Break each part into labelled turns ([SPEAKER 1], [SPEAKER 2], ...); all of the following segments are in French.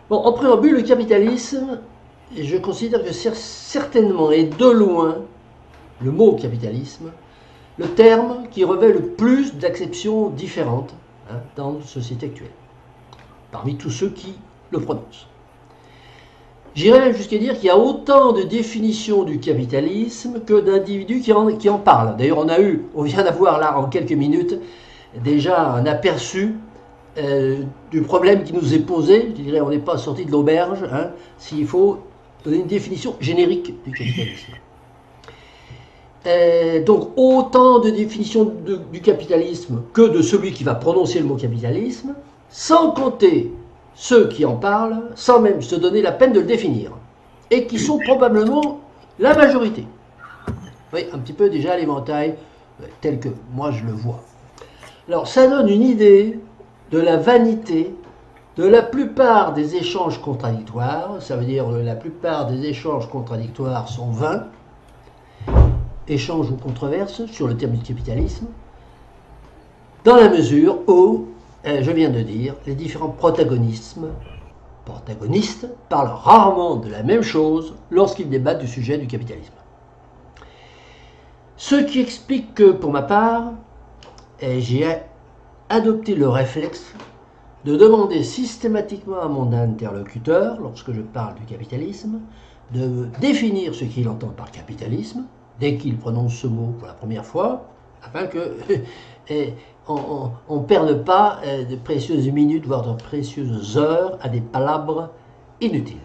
[SPEAKER 1] Bon, en préambule, le capitalisme, je considère que c'est certainement et de loin le mot capitalisme, le terme qui revêt le plus d'acceptions différentes dans notre société actuelle, parmi tous ceux qui le prononcent. J'irais même jusqu'à dire qu'il y a autant de définitions du capitalisme que d'individus qui en parlent. D'ailleurs, on vient d'avoir là en quelques minutes déjà un aperçu du problème qui nous est posé. Je dirais, on n'est pas sorti de l'auberge, s'il faut donner une définition générique du capitalisme. Donc, autant de définitions du capitalisme que de celui qui va prononcer le mot capitalisme, sans compter ceux qui en parlent, sans même se donner la peine de le définir, et qui sont probablement la majorité. Oui, un petit peu déjà l'éventail tel que moi je le vois. Alors, ça donne une idée de la vanité de la plupart des échanges contradictoires. Ça veut dire que la plupart des échanges contradictoires sont vains, échanges ou controverses sur le terme du capitalisme, dans la mesure où, je viens de dire, les différents protagonistes parlent rarement de la même chose lorsqu'ils débattent du sujet du capitalisme. Ce qui explique que, pour ma part, j'ai adopté le réflexe de demander systématiquement à mon interlocuteur, lorsque je parle du capitalisme, de définir ce qu'il entend par capitalisme, dès qu'il prononce ce mot pour la première fois, afin que on ne perde pas de précieuses minutes, voire de précieuses heures à des palabres inutiles.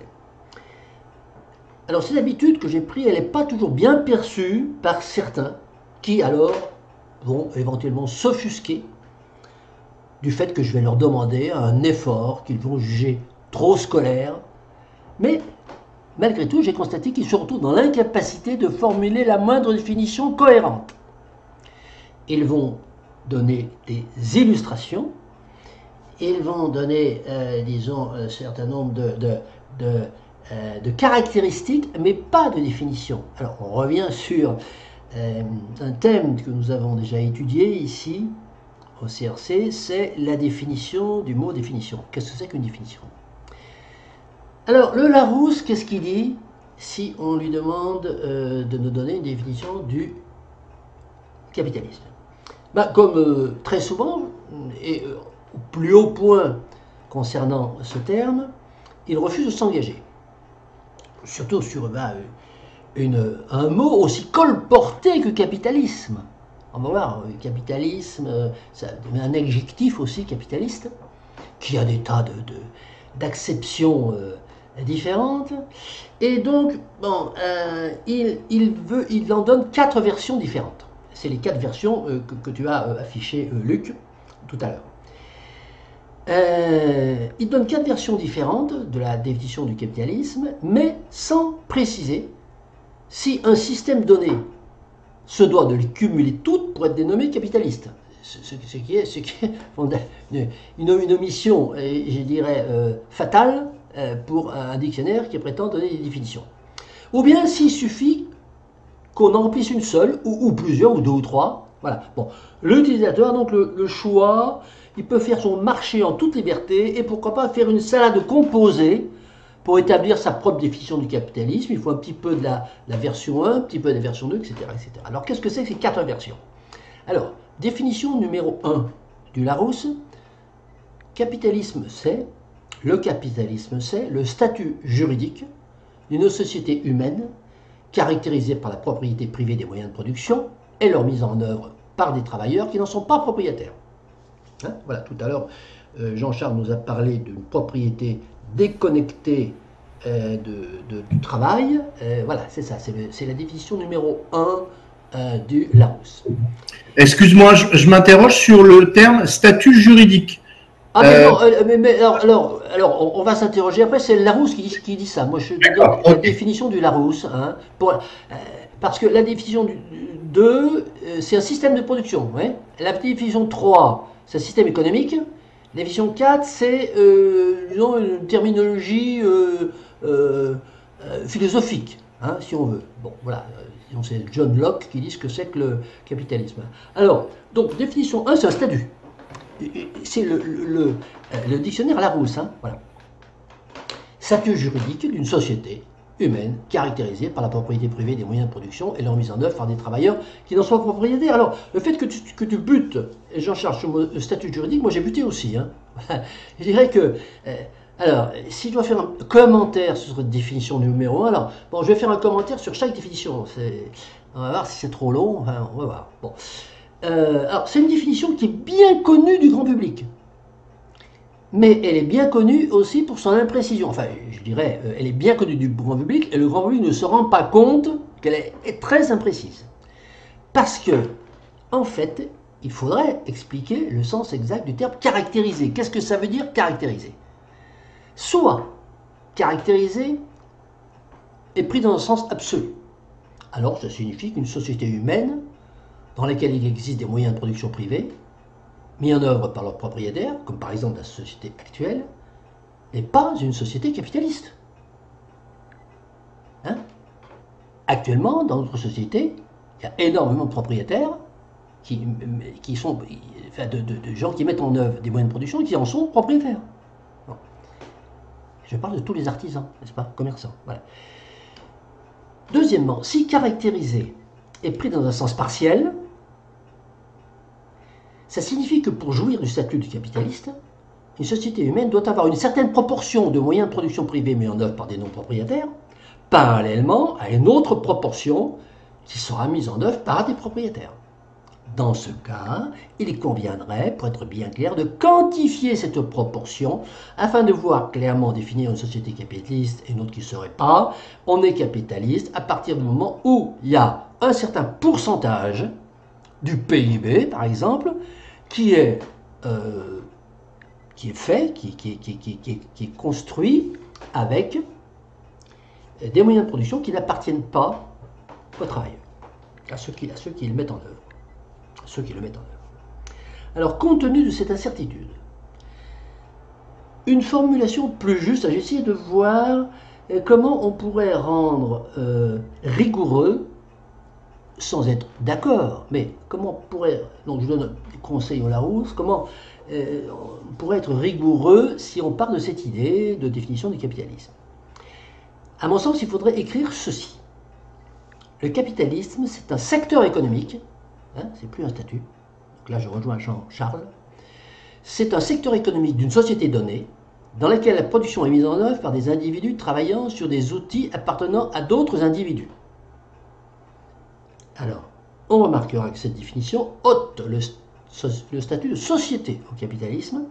[SPEAKER 1] Alors cette habitude que j'ai prise, elle n'est pas toujours bien perçue par certains qui alors vont éventuellement s'offusquer du fait que je vais leur demander un effort qu'ils vont juger trop scolaire. Mais malgré tout, j'ai constaté qu'ils se retrouvent dans l'incapacité de formuler la moindre définition cohérente. Ils vont donner des illustrations, ils vont donner, disons, un certain nombre de caractéristiques, mais pas de définition. Alors, on revient sur un thème que nous avons déjà étudié ici, au CRC, c'est la définition du mot définition. Qu'est-ce que c'est qu'une définition? Alors, le Larousse, qu'est-ce qu'il dit si on lui demande de nous donner une définition du capitalisme? Comme très souvent, et au plus haut point concernant ce terme, il refuse de s'engager. Surtout sur un mot aussi colporté que capitalisme. On va voir, capitalisme, ça devient un adjectif aussi capitaliste, qui a des tas d'acceptions différentes. Et donc, bon, il en donne 4 versions différentes. C'est les 4 versions que tu as affichées, Luc, tout à l'heure. Il donne 4 versions différentes de la définition du capitalisme, mais sans préciser si un système donné se doit de les cumuler toutes pour être dénommé capitaliste. Ce qui est une omission, je dirais, fatale pour un dictionnaire qui prétend donner des définitions. Ou bien s'il suffit qu'on en remplisse une seule, ou plusieurs, ou 2 ou 3. Voilà. Bon. L'utilisateur, donc le choix, il peut faire son marché en toute liberté, et pourquoi pas faire une salade composée pour établir sa propre définition du capitalisme. Il faut un petit peu de la version 1, un petit peu de la version 2, etc. etc. Alors, qu'est-ce que c'est que ces 4 versions? Alors, définition numéro 1 du Larousse. Le capitalisme, c'est le statut juridique d'une société humaine caractérisée par la propriété privée des moyens de production et leur mise en œuvre par des travailleurs qui n'en sont pas propriétaires. Voilà, tout à l'heure, Jean-Charles nous a parlé d'une propriété déconnectée du travail. Voilà, c'est ça, c'est la définition numéro 1 du Larousse.
[SPEAKER 2] Excuse-moi, je m'interroge sur le terme statut juridique.
[SPEAKER 1] Ah mais non, alors on va s'interroger. Après, c'est le Larousse qui dit ça. Moi, je donne la définition du Larousse. Parce que la définition du 2, c'est un système de production. Ouais. La définition 3, c'est un système économique. La définition 4, c'est une terminologie philosophique, si on veut. Bon, voilà. C'est John Locke qui dit ce que c'est que le capitalisme. Alors, donc, définition 1, c'est un statut. C'est le dictionnaire Larousse. Voilà. statut juridique d'une société humaine caractérisée par la propriété privée des moyens de production et leur mise en œuvre par des travailleurs qui n'en soient propriétaires. Alors, le fait que tu butes, et j'en cherche le statut juridique, moi j'ai buté aussi. Hein. Je dirais que, alors, si je dois faire un commentaire sur cette définition numéro 1, alors, bon, je vais faire un commentaire sur chaque définition. On va voir si c'est trop long, enfin, on va voir. Bon. Alors, c'est une définition qui est bien connue du grand public. Mais elle est bien connue aussi pour son imprécision. Enfin, je dirais, elle est bien connue du grand public et le grand public ne se rend pas compte qu'elle est très imprécise. Parce que, en fait, il faudrait expliquer le sens exact du terme caractériser. Qu'est-ce que ça veut dire caractériser? Soit caractériser est pris dans un sens absolu. Alors, ça signifie qu'une société humaine, dans laquelle il existe des moyens de production privés, mis en œuvre par leurs propriétaires, comme par exemple la société actuelle, n'est pas une société capitaliste. Hein? Actuellement, dans notre société, il y a énormément de propriétaires qui sont, enfin, de gens qui mettent en œuvre des moyens de production et qui en sont propriétaires. Bon. Je parle de tous les artisans, n'est-ce pas, commerçants. Voilà. Deuxièmement, si caractériser est pris dans un sens partiel, ça signifie que pour jouir du statut de capitaliste, une société humaine doit avoir une certaine proportion de moyens de production privés mis en œuvre par des non-propriétaires, parallèlement à une autre proportion qui sera mise en œuvre par des propriétaires. Dans ce cas, il conviendrait, pour être bien clair, de quantifier cette proportion afin de voir clairement définir une société capitaliste et une autre qui ne serait pas. On est capitaliste à partir du moment où il y a un certain pourcentage du PIB, par exemple, qui est construit avec des moyens de production qui n'appartiennent pas aux travailleurs, à ceux qui le mettent en œuvre. Alors, compte tenu de cette incertitude, une formulation plus juste, j'ai essayé de voir comment on pourrait rendre rigoureux, sans être d'accord, mais comment on pourrait, donc je donne des conseils au Larousse, comment on pourrait être rigoureux si on part de cette idée de définition du capitalisme. À mon sens, il faudrait écrire ceci. Le capitalisme, c'est un secteur économique, hein, c'est plus un statut, donc là je rejoins Jean-Charles, c'est un secteur économique d'une société donnée, dans laquelle la production est mise en œuvre par des individus travaillant sur des outils appartenant à d'autres individus. Alors, on remarquera que cette définition ôte le statut de société au capitalisme,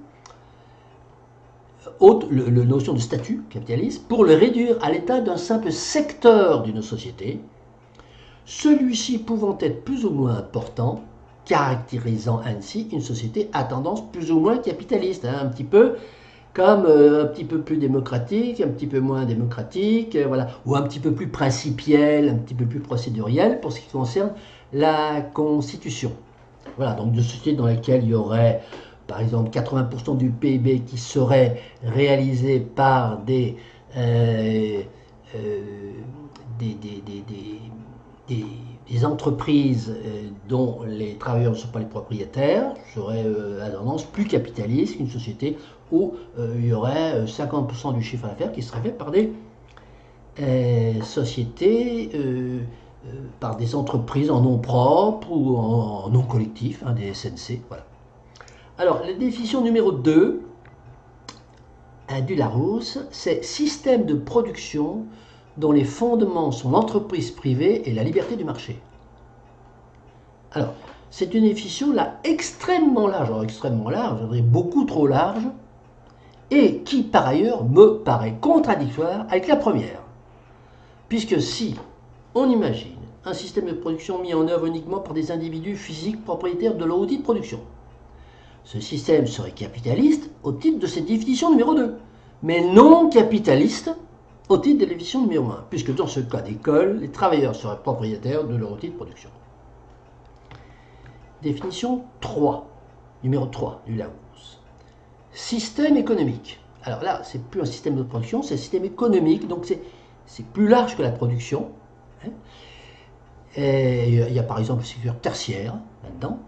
[SPEAKER 1] ôte la notion de statut capitaliste, pour le réduire à l'état d'un simple secteur d'une société, celui-ci pouvant être plus ou moins important, caractérisant ainsi une société à tendance plus ou moins capitaliste, hein, un petit peu comme un petit peu plus démocratique, un petit peu moins démocratique, voilà, ou un petit peu plus principiel, un petit peu plus procéduriel pour ce qui concerne la Constitution. Voilà, donc de sociétés dans lesquelles il y aurait, par exemple, 80% du PIB qui serait réalisé par des entreprises dont les travailleurs ne sont pas les propriétaires, serait à tendance plus capitaliste qu'une société où il y aurait 50% du chiffre d'affaires qui serait fait par des sociétés, par des entreprises en nom propre ou en nom collectif, hein, des SNC. Voilà. Alors, la définition numéro 2 du Larousse, c'est système de production dont les fondements sont l'entreprise privée et la liberté du marché. Alors, c'est une définition là extrêmement large, je dirais beaucoup trop large, et qui par ailleurs me paraît contradictoire avec la première. Puisque si on imagine un système de production mis en œuvre uniquement par des individus physiques propriétaires de leur outil de production, ce système serait capitaliste au titre de cette définition numéro 2, mais non capitaliste au titre de la définition numéro 1, puisque dans ce cas d'école, les travailleurs seraient propriétaires de leur outil de production. Définition 3, numéro 3 du Larousse. Système économique. Alors là, c'est plus un système de production, c'est un système économique, donc c'est plus large que la production. Hein. Et il y a par exemple le secteur tertiaire là-dedans,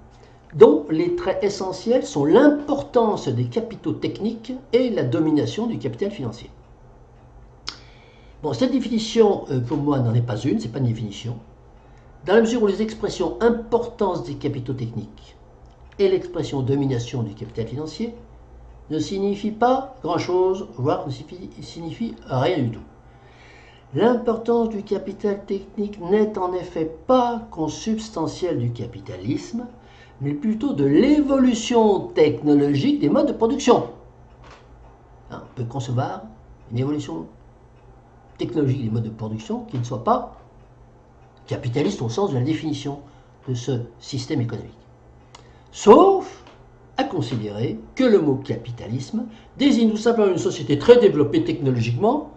[SPEAKER 1] dont les traits essentiels sont l'importance des capitaux techniques et la domination du capital financier. Bon, cette définition, pour moi, n'en est pas une, c'est pas une définition. Dans la mesure où les expressions importance des capitaux techniques et l'expression domination du capital financier ne signifient pas grand-chose, voire ne signifient rien du tout. L'importance du capital technique n'est en effet pas consubstantielle du capitalisme, mais plutôt de l'évolution technologique des modes de production. On peut concevoir une évolution technologique des modes de production qui ne soit pas capitaliste au sens de la définition de ce système économique. Sauf à considérer que le mot capitalisme désigne tout simplement une société très développée technologiquement,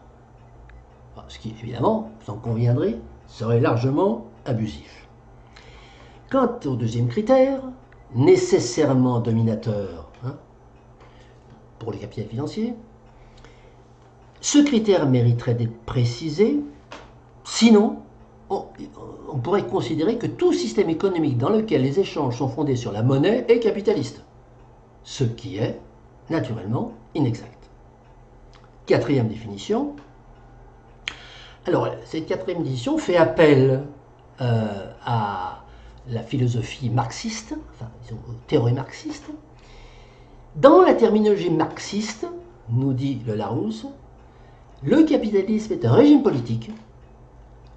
[SPEAKER 1] ce qui évidemment, vous en conviendrez, serait largement abusif. Quant au deuxième critère, nécessairement dominateur pour le capital financier, ce critère mériterait d'être précisé, sinon on pourrait considérer que tout système économique dans lequel les échanges sont fondés sur la monnaie est capitaliste, ce qui est naturellement inexact. Quatrième définition. Alors, cette quatrième définition fait appel à la philosophie marxiste, enfin, disons, aux théories marxistes. Dans la terminologie marxiste, nous dit le Larousse, le capitalisme est un régime politique,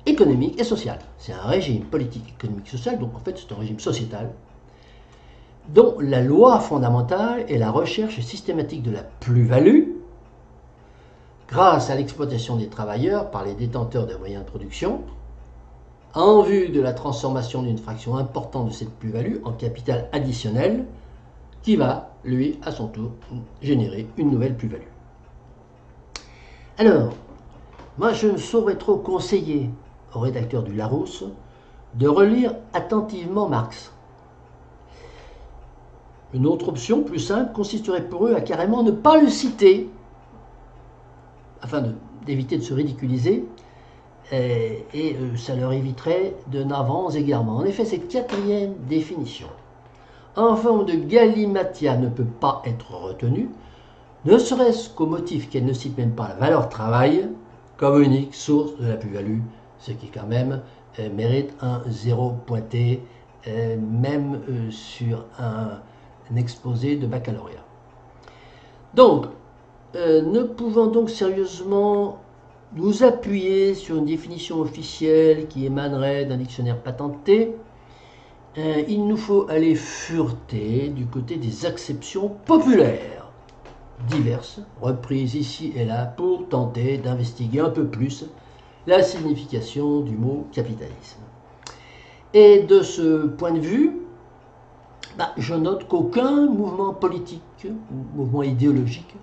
[SPEAKER 1] économique et social. C'est un régime politique, économique et social, donc en fait c'est un régime sociétal, dont la loi fondamentale est la recherche systématique de la plus-value, grâce à l'exploitation des travailleurs par les détenteurs des moyens de production, en vue de la transformation d'une fraction importante de cette plus-value en capital additionnel, qui va, lui, à son tour, générer une nouvelle plus-value. Alors, moi je ne saurais trop conseiller au rédacteur du Larousse de relire attentivement Marx. Une autre option, plus simple, consisterait pour eux à carrément ne pas le citer, afin d'éviter de se ridiculiser, et ça leur éviterait de navrants égarements. En effet, cette quatrième définition, en forme de galimatia, ne peut pas être retenue, ne serait-ce qu'au motif qu'elle ne cite même pas la valeur travail comme unique source de la plus-value, ce qui quand même mérite un zéro pointé, même sur un exposé de baccalauréat. Donc, ne pouvant donc sérieusement nous appuyer sur une définition officielle qui émanerait d'un dictionnaire patenté, il nous faut aller fureter du côté des acceptions populaires, diverses, reprises ici et là, pour tenter d'investiguer un peu plus la signification du mot capitalisme. Et de ce point de vue, je note qu'aucun mouvement politique ou mouvement idéologique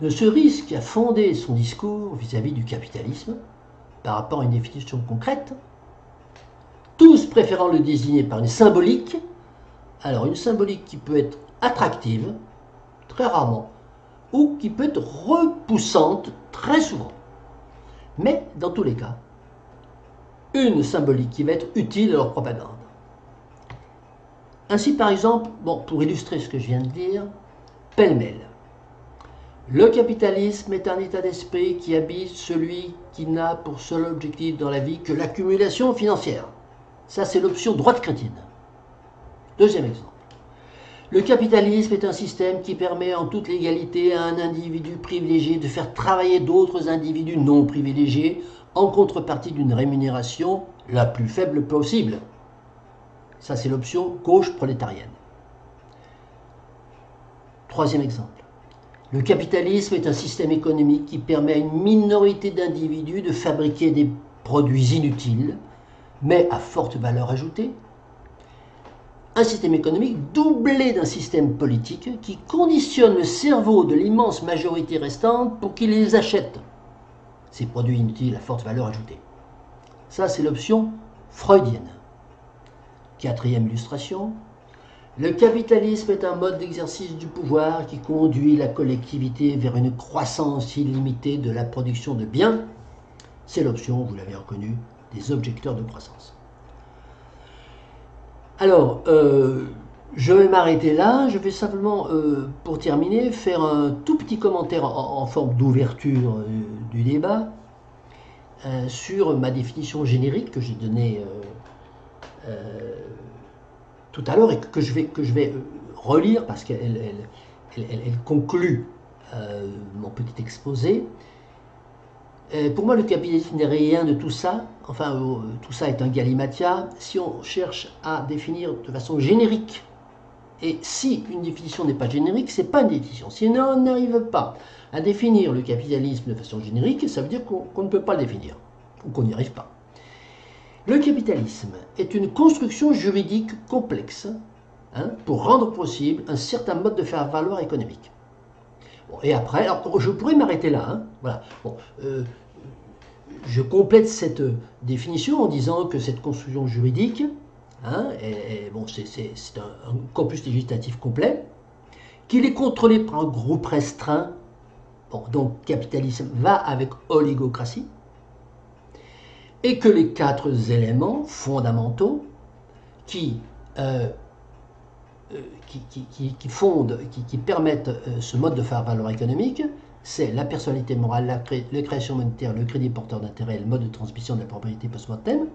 [SPEAKER 1] ne se risque à fonder son discours vis-à-vis du capitalisme par rapport à une définition concrète, tous préférant le désigner par une symbolique, alors une symbolique qui peut être attractive, très rarement, ou qui peut être repoussante, très souvent. Mais, dans tous les cas, une symbolique qui va être utile à leur propagande. Ainsi, par exemple, pour illustrer ce que je viens de dire, pêle-mêle. Le capitalisme est un état d'esprit qui habite celui qui n'a pour seul objectif dans la vie que l'accumulation financière. Ça, c'est l'option droite chrétienne. Deuxième exemple. Le capitalisme est un système qui permet en toute légalité à un individu privilégié de faire travailler d'autres individus non privilégiés en contrepartie d'une rémunération la plus faible possible. Ça, c'est l'option gauche prolétarienne. Troisième exemple. Le capitalisme est un système économique qui permet à une minorité d'individus de fabriquer des produits inutiles, mais à forte valeur ajoutée. Un système économique doublé d'un système politique qui conditionne le cerveau de l'immense majorité restante pour qu'il les achète, ces produits inutiles à forte valeur ajoutée. Ça, c'est l'option freudienne. Quatrième illustration. Le capitalisme est un mode d'exercice du pouvoir qui conduit la collectivité vers une croissance illimitée de la production de biens. C'est l'option, vous l'avez reconnu, des objecteurs de croissance. Alors, je vais m'arrêter là. Je vais simplement, pour terminer, faire un tout petit commentaire en forme d'ouverture du débat. sur ma définition générique que j'ai donnée tout à l'heure et que je vais relire parce qu'elle conclut mon petit exposé. Pour moi, le capitalisme n'est rien de tout ça. Enfin, tout ça est un galimatia. Si on cherche à définir de façon générique, et si une définition n'est pas générique, c'est pas une définition. Si on n'arrive pas à définir le capitalisme de façon générique, ça veut dire qu'on ne peut pas le définir, ou qu'on n'y arrive pas. Le capitalisme est une construction juridique complexe pour rendre possible un certain mode de faire valoir économique. Bon, et après, alors, je pourrais m'arrêter là. Voilà. Bon, je complète cette définition en disant que cette construction juridique, bon, c'est un corpus législatif complet, qu'il est contrôlé par un groupe restreint. Bon, donc capitalisme va avec oligocratie, et que les 4 éléments fondamentaux qui permettent ce mode de faire valoir économique, c'est la personnalité morale, la création monétaire, le crédit porteur d'intérêt, le mode de transmission de la propriété post-mortem,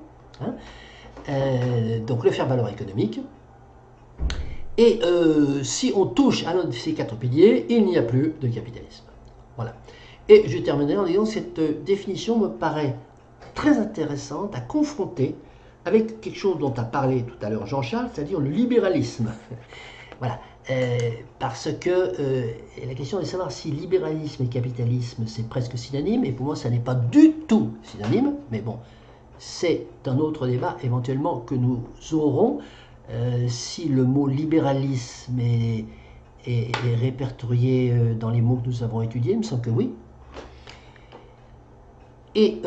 [SPEAKER 1] donc le faire valoir économique. Et si on touche à l'un de ces 4 piliers, il n'y a plus de capitalisme. Voilà. Et je terminerai en disant que cette définition me paraît très intéressante à confronter avec quelque chose dont a parlé tout à l'heure Jean-Charles, c'est-à-dire le libéralisme. Voilà. Parce que la question est de savoir si libéralisme et capitalisme c'est presque synonyme, et pour moi ça n'est pas du tout synonyme, mais bon, c'est un autre débat éventuellement que nous aurons. Si le mot libéralisme est répertorié dans les mots que nous avons étudiés, il me semble que oui. Et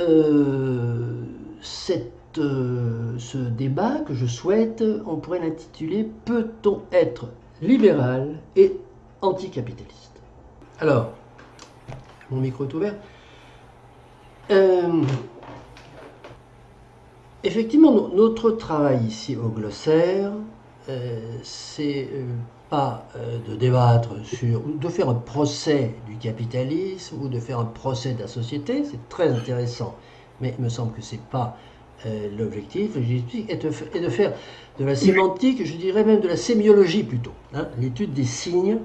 [SPEAKER 1] ce débat que je souhaite, on pourrait l'intituler « Peut-on être libéral et anticapitaliste ?» Alors, mon micro est ouvert. Effectivement, notre travail ici au glossaire, c'est pas de débattre sur, de faire un procès du capitalisme ou de faire un procès de la société, c'est très intéressant, mais il me semble que c'est pas l'objectif. L'objectif est de faire de la sémantique, je dirais même de la sémiologie plutôt, l'étude des signes.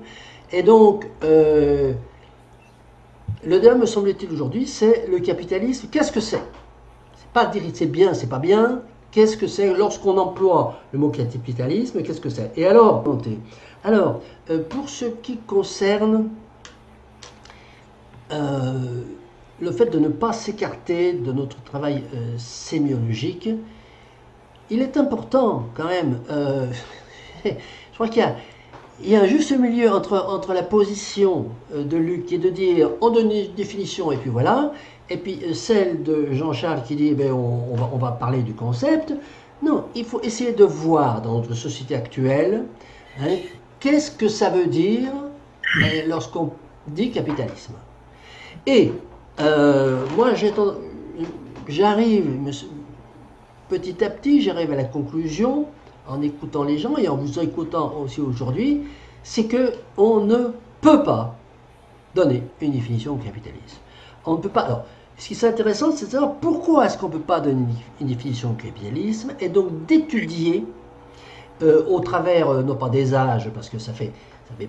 [SPEAKER 1] Et donc, le débat, me semble-t-il aujourd'hui, c'est le capitalisme. Qu'est-ce que c'est? C'est pas dire c'est bien, c'est pas bien. Qu'est-ce que c'est lorsqu'on emploie le mot capitalisme? Qu'est-ce que c'est? Et alors, pour ce qui concerne le fait de ne pas s'écarter de notre travail sémiologique, il est important quand même, je crois qu'il y a un juste milieu entre la position de Luc qui est de dire on donne une définition et puis voilà, et puis celle de Jean-Charles qui dit on va parler du concept. Non, il faut essayer de voir dans notre société actuelle qu'est-ce que ça veut dire lorsqu'on dit capitalisme. Et moi j'arrive petit à petit, j'arrive à la conclusion en écoutant les gens et en vous écoutant aussi aujourd'hui, c'est que on ne peut pas donner une définition au capitalisme. On ne peut pas. Alors, ce qui est intéressant, c'est de savoir pourquoi est-ce qu'on ne peut pas donner une définition au capitalisme, et donc d'étudier au travers, non pas des âges, parce que ça fait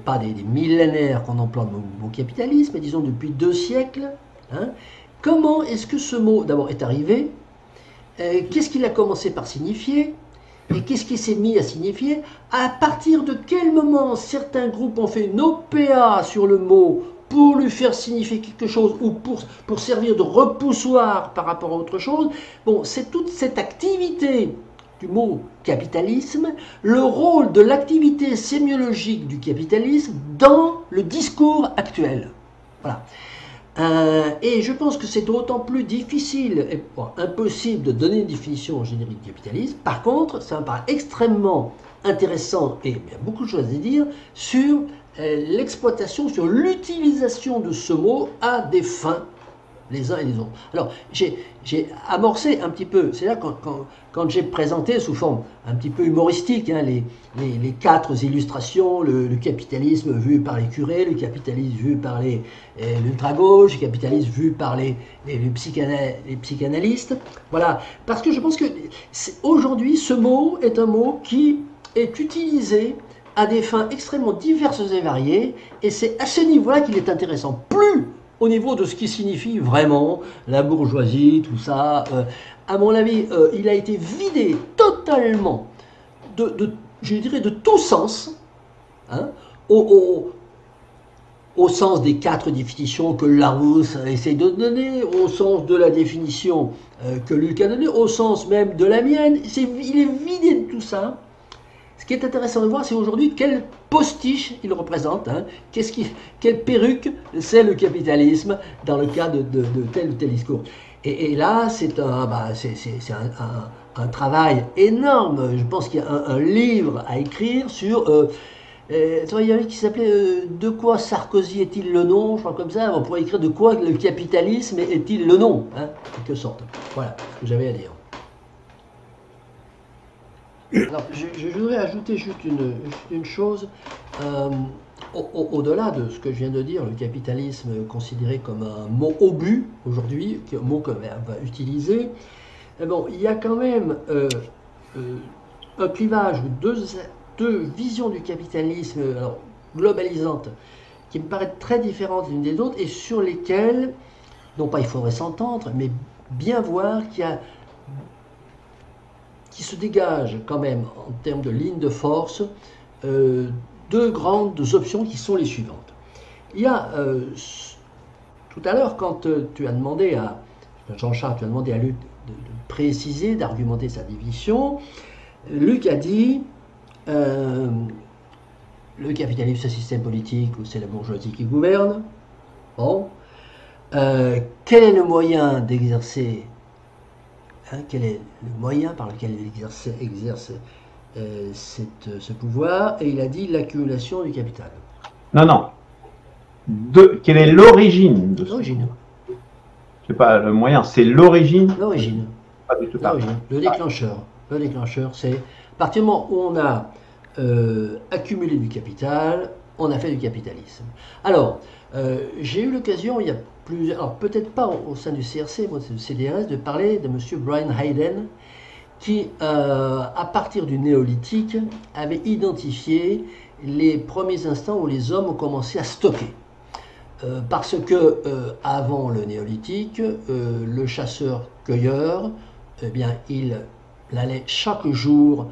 [SPEAKER 1] pas des millénaires qu'on emploie le mot capitalisme, mais disons depuis 2 siècles, comment est-ce que ce mot d'abord est arrivé, qu'est-ce qu'il a commencé par signifier, et qu'est-ce qui s'est mis à signifier, à partir de quel moment certains groupes ont fait une OPA sur le mot pour lui faire signifier quelque chose ou pour servir de repoussoir par rapport à autre chose. Bon, c'est toute cette activité du mot capitalisme, le rôle de l'activité sémiologique du capitalisme dans le discours actuel. Voilà. Et je pense que c'est d'autant plus difficile et impossible de donner une définition générique du capitalisme. Par contre, ça me paraît extrêmement intéressant et il y a beaucoup de choses à dire sur l'exploitation, sur l'utilisation de ce mot à des fins les uns et les autres. Alors, j'ai amorcé un petit peu, c'est là quand j'ai présenté sous forme un petit peu humoristique hein, les quatre illustrations, le capitalisme vu par les curés, le capitalisme vu par l'ultra-gauche, le capitalisme vu par les psychanalystes. Voilà, parce que je pense que aujourd'hui, ce mot est un mot qui est utilisé à des fins extrêmement diverses et variées, et c'est à ce niveau-là qu'il est intéressant. Plus au niveau de ce qui signifie vraiment la bourgeoisie, tout ça, à mon avis, il a été vidé totalement je dirais, de tout sens, hein, au sens des quatre définitions que Larousse essaie de donner, au sens de la définition que Luc a donnée, au sens même de la mienne. Il est vidé de tout ça. Ce qui est intéressant de voir, c'est aujourd'hui quel postiche il représente, hein, quelle perruque c'est le capitalisme dans le cas de tel ou tel discours. Et là, c'est un travail énorme. Je pense qu'il y a un livre à écrire sur... il y avait qui s'appelait De quoi Sarkozy est-il le nom? Je crois comme ça. On pourrait écrire De quoi le capitalisme est-il le nom, hein, en quelque sorte. Voilà ce que j'avais à dire. Alors, je voudrais ajouter juste une chose. Au-delà de ce que je viens de dire, le capitalisme considéré comme un mot obus aujourd'hui, un mot qu'on va utiliser, bon, il y a quand même un clivage, deux visions du capitalisme globalisantes qui me paraissent très différentes l'une des autres et sur lesquelles, non pas il faudrait s'entendre, mais bien voir qui se dégage quand même en termes de ligne de force deux grandes options qui sont les suivantes. Il y a tout à l'heure quand tu as demandé à Jean-Charles, tu as demandé à Luc de préciser, d'argumenter sa division, Luc a dit le capitalisme c'est un système politique où c'est la bourgeoisie qui gouverne. Bon. Quel est le moyen d'exercer quel est le moyen par lequel il exerce ce pouvoir? Et il a dit l'accumulation du capital.
[SPEAKER 3] Non. Quelle est l'origine de
[SPEAKER 1] l'origine?
[SPEAKER 3] C'est pas le moyen, c'est l'origine.
[SPEAKER 1] L'origine.
[SPEAKER 3] Pas du tout.
[SPEAKER 1] Le déclencheur. Le déclencheur, c'est à partir du moment où on a accumulé du capital, on a fait du capitalisme. Alors, j'ai eu l'occasion, il y a plusieurs, alors peut-être pas au sein du CRC, moi c'est du CDRS, de parler de M. Brian Hayden, qui, à partir du néolithique, avait identifié les premiers instants où les hommes ont commencé à stocker. Parce que avant le néolithique, le chasseur-cueilleur, eh bien, il allait chaque jour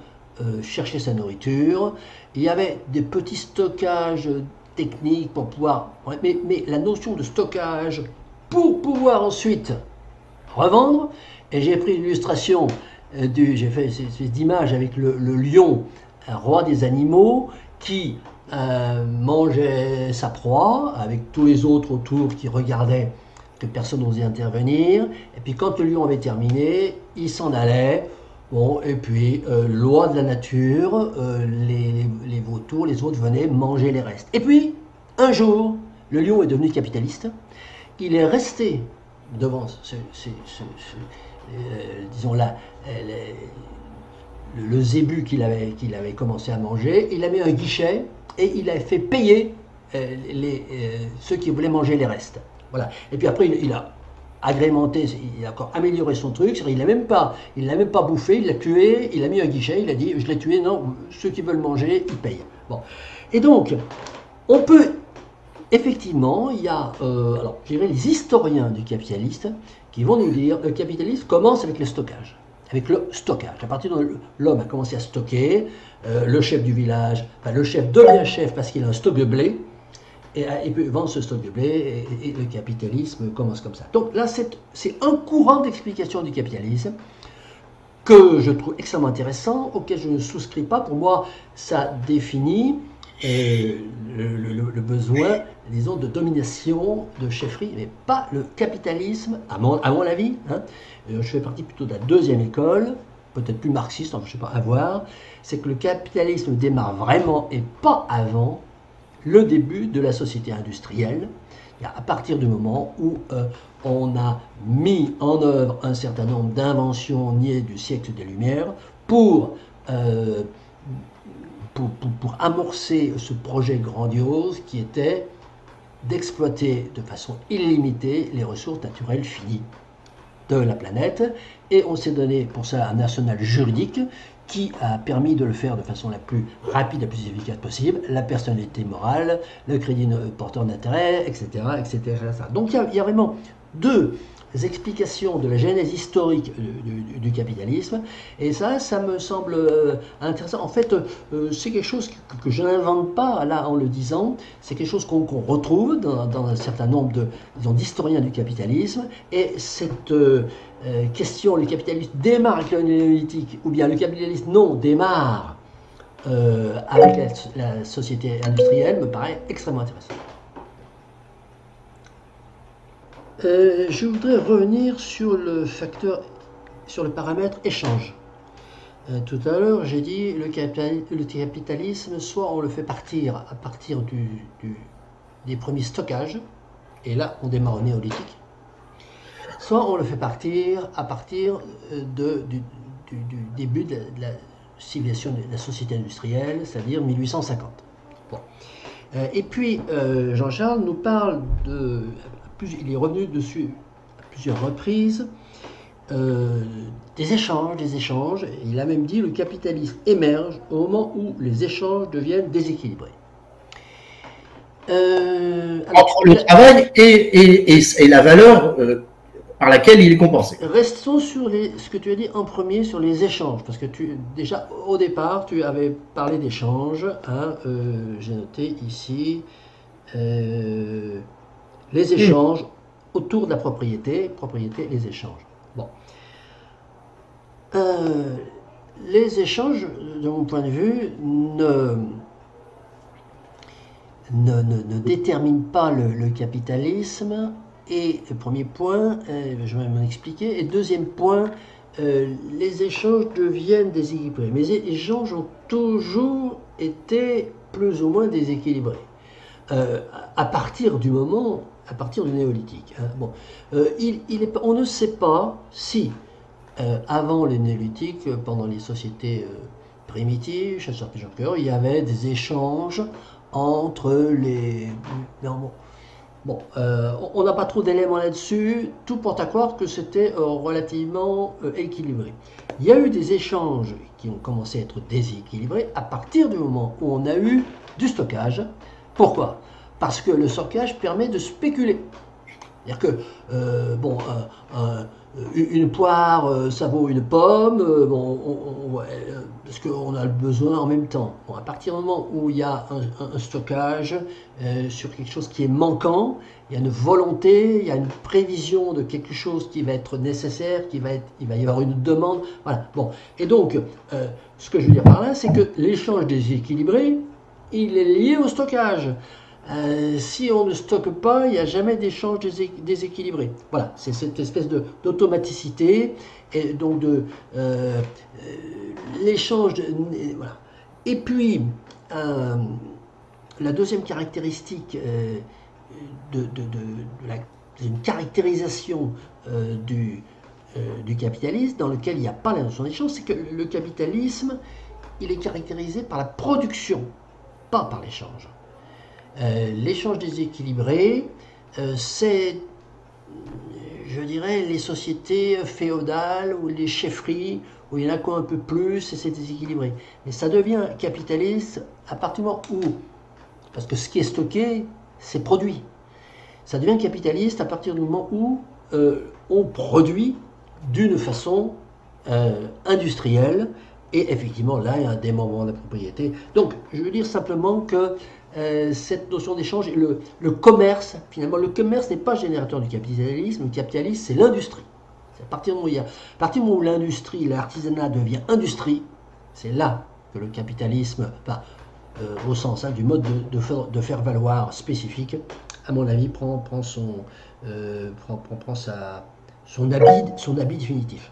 [SPEAKER 1] chercher sa nourriture. Il y avait des petits stockages techniques pour pouvoir... Mais la notion de stockage pour pouvoir ensuite revendre, et j'ai pris l'illustration, j'ai fait cette image avec le lion, un roi des animaux, qui mangeait sa proie, avec tous les autres autour qui regardaient que personne n'osait intervenir, et puis quand le lion avait terminé, il s'en allait. Bon, et puis, loi de la nature, les vautours, les autres venaient manger les restes. Et puis, un jour, le lion est devenu capitaliste. Il est resté devant disons là, le zébu qu'il avait commencé à manger. Il a mis un guichet et il a fait payer ceux qui voulaient manger les restes. Voilà. Et puis après, il a agrémenté, il a encore amélioré son truc, il l'a même pas bouffé, il l'a tué, il a mis un guichet, il a dit je l'ai tué, non, ceux qui veulent manger, ils payent. Bon. Et donc, on peut, effectivement, il y a, alors je dirais les historiens du capitaliste qui vont nous dire le capitalisme commence avec le stockage. Avec le stockage. À partir de l'homme a commencé à stocker, le chef du village, enfin le chef devient chef parce qu'il a un stock de blé, et il peut vendre ce stock de blé, et le capitalisme commence comme ça. Donc là, c'est un courant d'explication du capitalisme que je trouve extrêmement intéressant, auquel je ne souscris pas. Pour moi, ça définit le besoin, disons, de domination, de chefferie, mais pas le capitalisme, à mon avis. Hein. Je fais partie plutôt de la deuxième école, peut-être plus marxiste, je ne sais pas, à voir. C'est que le capitalisme démarre vraiment, et pas avant, le début de la société industrielle, à partir du moment où on a mis en œuvre un certain nombre d'inventions nées du siècle des Lumières pour amorcer ce projet grandiose qui était d'exploiter de façon illimitée les ressources naturelles finies de la planète. Et on s'est donné pour ça un arsenal juridique qui a permis de le faire de façon la plus rapide, la plus efficace possible, la personnalité morale, le crédit porteur d'intérêt, etc., etc. Donc il y a vraiment deux explications de la genèse historique du capitalisme, et ça me semble intéressant. En fait, c'est quelque chose que je n'invente pas là en le disant, c'est quelque chose qu'on retrouve dans un certain nombre d'historiens du capitalisme, et cette question, le capitalisme démarre avec le néolithique, ou bien le capitalisme non démarre avec la société industrielle, me paraît extrêmement intéressant. Je voudrais revenir sur le paramètre échange. Tout à l'heure, j'ai dit le capitalisme, soit on le fait partir à partir des premiers stockages, et là on démarre au néolithique, soit on le fait partir à partir du début de la civilisation de la société industrielle, c'est-à-dire 1850. Bon. Et puis Jean-Charles nous parle il est revenu dessus à plusieurs reprises, des échanges. Il a même dit le capitalisme émerge au moment où les échanges deviennent déséquilibrés.
[SPEAKER 2] Entre le travail et la valeur par laquelle il est compensé.
[SPEAKER 1] Restons sur ce que tu as dit en premier sur les échanges, parce que déjà au départ tu avais parlé d'échanges, hein, j'ai noté ici les échanges autour de la propriété, les échanges. Bon. Les échanges, de mon point de vue, ne déterminent pas le capitalisme. Et premier point, je vais m'en expliquer. Et deuxième point, les échanges deviennent déséquilibrés. Mais les échanges ont toujours été plus ou moins déséquilibrés. À partir du néolithique. Hein. Bon, on ne sait pas si, avant le néolithique, pendant les sociétés primitives, chasseurs-pêcheurs, il y avait des échanges entre les... Bon, on n'a pas trop d'éléments là-dessus. Tout porte à croire que c'était relativement équilibré. Il y a eu des échanges qui ont commencé à être déséquilibrés à partir du moment où on a eu du stockage. Pourquoi ? Parce que le stockage permet de spéculer. C'est-à-dire que, une poire, ça vaut une pomme, parce qu'on a le besoin en même temps. Bon, à partir du moment où il y a un stockage sur quelque chose qui est manquant, il y a une volonté, il y a une prévision de quelque chose qui va être nécessaire, il va y avoir une demande. Voilà. Bon. Et donc, ce que je veux dire par là, c'est que l'échange déséquilibré, il est lié au stockage. Si on ne stocke pas, il n'y a jamais d'échange déséquilibré. Voilà, c'est cette espèce d'automaticité et donc de l'échange. Voilà. Et puis, la deuxième caractéristique une caractérisation du capitalisme dans lequel il n'y a pas la notion d'échange, c'est que le capitalisme, il est caractérisé par la production, pas par l'échange. L'échange déséquilibré, c'est, je dirais, les sociétés féodales ou les chefferies où il y en a quoi un peu plus et c'est déséquilibré. Mais ça devient capitaliste à partir du moment où, parce que ce qui est stocké, c'est produit. Ça devient capitaliste à partir du moment où on produit d'une façon industrielle et effectivement là il y a un démembrement de la propriété. Donc je veux dire simplement que cette notion d'échange, le commerce, finalement, le commerce n'est pas générateur du capitalisme. Le capitalisme, c'est l'industrie. À partir du moment où l'industrie, l'artisanat devient industrie, c'est là que le capitalisme, au sens du mode de faire valoir spécifique, à mon avis, prend son habit définitif.